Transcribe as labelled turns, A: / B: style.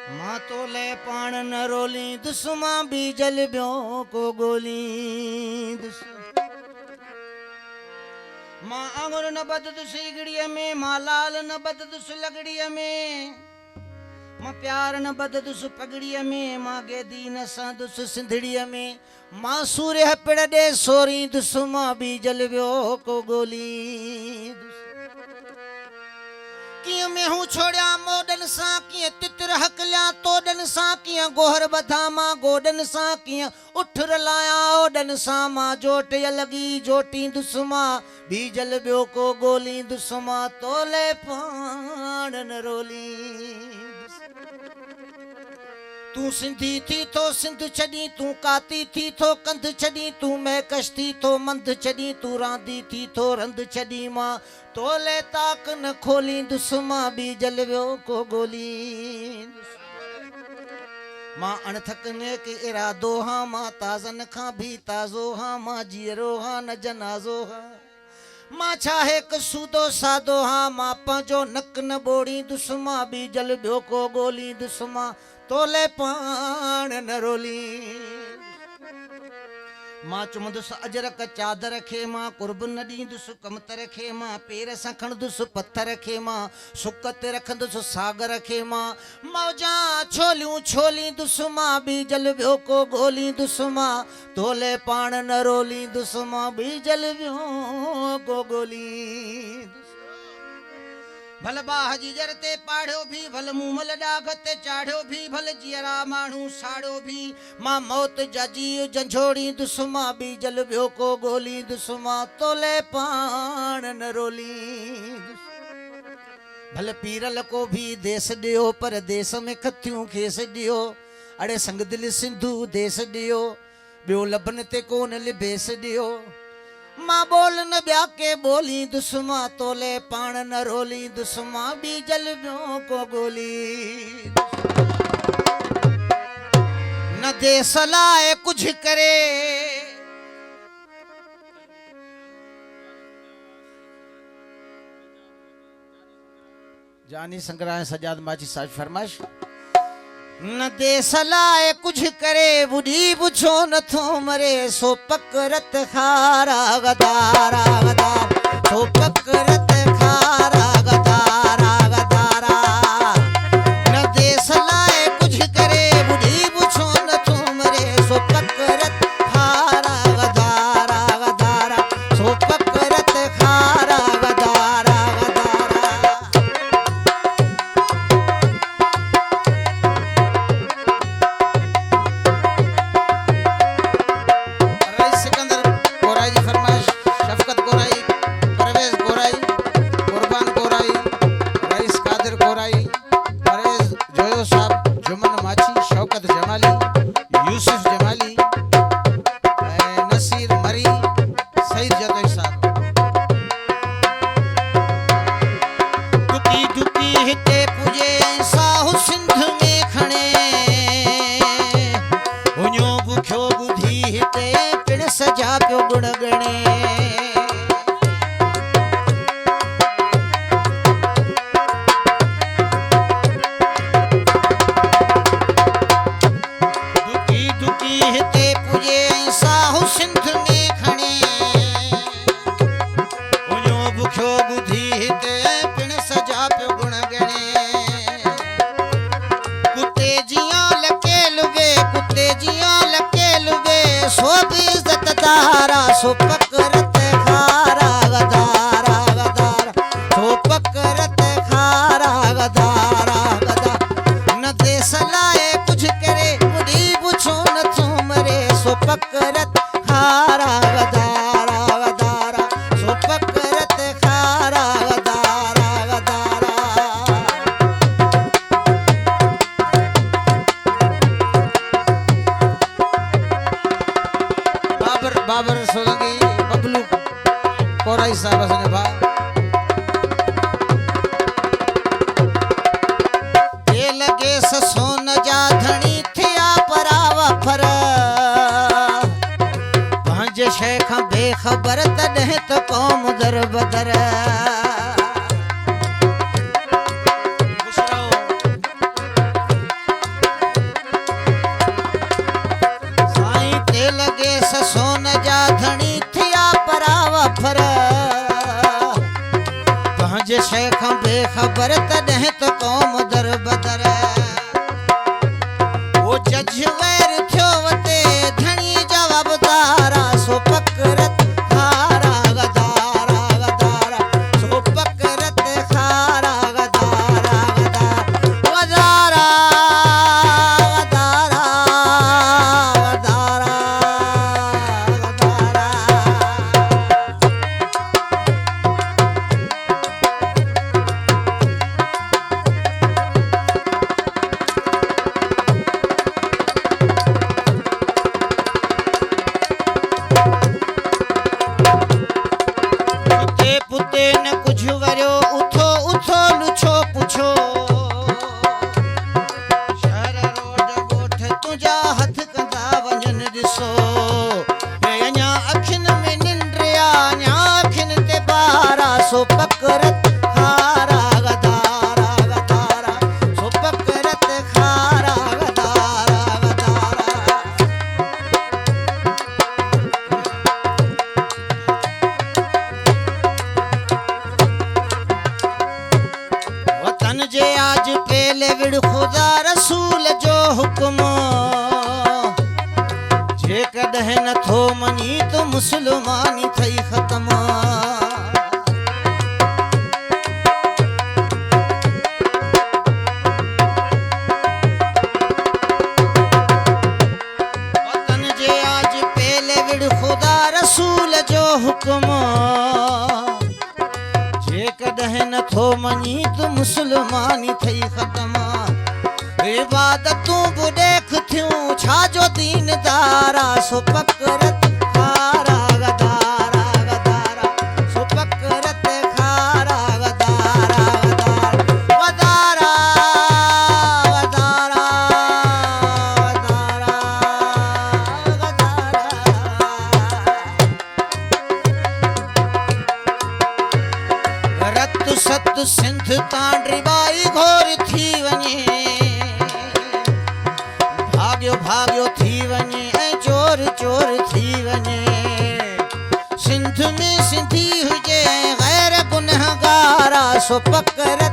A: माँ तो ले पान न रोली दुश्मा भी जल ब्यो को गोली माँ आंगुर न बद दुसगड़िया में माँ लाल न बद दुस लगड़िया में माँ प्यार न बद दुस पगड़िया में माँ गेदी न सा दुस सिंधड़िया में माँ सूर्य पिड़ दे सोरी दुश्मा भी जल ब्यो को गोली किया में हूँ छोड़िया मोडन सा किया तितर हकलिया तोडन सा किया गोहर बधा माँ गोडन सा किया उठ रलाया ओडन सा माँ जोट लगी जोटी दुश्मा भी जल ब्यो को गोली दुश्मा तोले पान रोली तू सिंधी थी तो सिंध छड़ी तू काती थी तो कंध छड़ी तू महकश थी तो मंद छड़ी तू रांदी थी तो रंद छड़ी माँ तोले ताक न खोली दुश्मा भी जल ब्यो को गोली माँ अणथक ने के इरादो हाँ माँ ताजन खां भी ताजो हाँ माँ जीरो हाँ न जनाजो हाँ माँ चाहे कसूदो सादो हाँ माँ पंजो नक न बोड़ी दुश्मा भी जल ब्यो को गोली दुश्मा तोले पान न रोली माँ चुमदुस अजरक चादर खे माँ कुर्ब नदी दुस कमतर खे माँ पेर सखण दुस पत्थर खे माँ सुकत रखंदुस सागर खे माँ मौजा छोलियूं छोली दुश्मा भी जल ब्यो को गोली दुश्मा तोले पान न रोली दुश्मा भी जल ब्यो को गोली भल बाह जीजर ते पाढ़ो भी भल मुमल डाघ ते चाढ़ो भी भल जियरा माण्हू साड़ो भी माँ मौत जजी जंझोड़ी दुश्मा भी जल ब्यो को गोली दुश्मा तोले पान न रोली भल पीरल को भी देश दियो पर देश में कथियूं खेस दियो अड़े संग दिल सिंधु देश दियो ब्यो लबन ते कोन लिबेस दियो माँ बोल न ब्या के बोली दुश्मा तोले पान न रोली दुश्मा भी जल ब्यो को गोली न दे सलाह कुछ करे जानी संग्रह सजाद माची साज फरमाश न दे सलाह कुछ करे बुढ़ी बुझो न थो मरे सो पकरत खारा गदारा गदार सो पकरत खारा गदारा गदारा न दे सलाह कुछ करे बुढ़ी बुझो न थो मरे सो पकरत खारा गदारा गदारा सो पकरत खारा गदारा सजा प्यो गुण गणे दुखी दुखी हिते पुजे साहु सिंध में खणे उन्यो भुखो बुधी हिते पिण सजा प्यो गुण गणे कुत्ते जिया लके लुवे कुत्ते जिया लके लुवे सो भी तारा सो पकरत खारा गदारा गदारा सो पकरत खारा गदारा गदारा न दे सलाह कुछ करे बुढ़ी बुझो न थो मरे सो पकरत खारा गदारा गदारा सो पकरत खारा गदारा गदारा बाबर सोलंकी बबलू कोराई साहब असने भा ये लगे सोन जा धनी थिया परावा फर भांज शेख बेखबर तॾहिं त कौम दर बदर ख़बर तॾहिं त क़ौम दर बदर वो जज वैर थियो वते धणी जवाबदारा सो पकरत खारा गदारा गदारा सो पकरत खारा गदारा गदारा गदारा गदारा गदारा पुते पुते न कुछ वरियो उथो उथो लुछो पुछो शहर रोड ॻोठ तुंहिंजा हथ कंदा वञनि ॾिसो हे अञा अखियुनि में निंड आ अञा अखियुनि ते ॿार आ सो पकरत खारा गदारा गदारा सो पकरत खारा गदारा गदारा वतन जे आज पेले विड़ खुदा रसूल जो हुक्म जेकॾहिं नथो मञी त मुस्लमानी थई ख़तम वतन जे आज पेले विड़ खुदा रसूल जो हुक्म जेकॾहिं नथो मञी त मुस्लमानी थई ख़तम इबादतूं बि ॾेख थियूं छाजो दीनदारा सो पकरत खारा गदारा गदारा सो पकरत खारा गदारा गदारा गदारा गदारा गदारा रत सत सिंध तांड्री बाई घोर थी वञे भाग्यो भाग्यो थी वञे ऐं चोर चोर थी वञे सिंध में सिंधी हुजे ऐं गैर गुनहगारा सो पकरत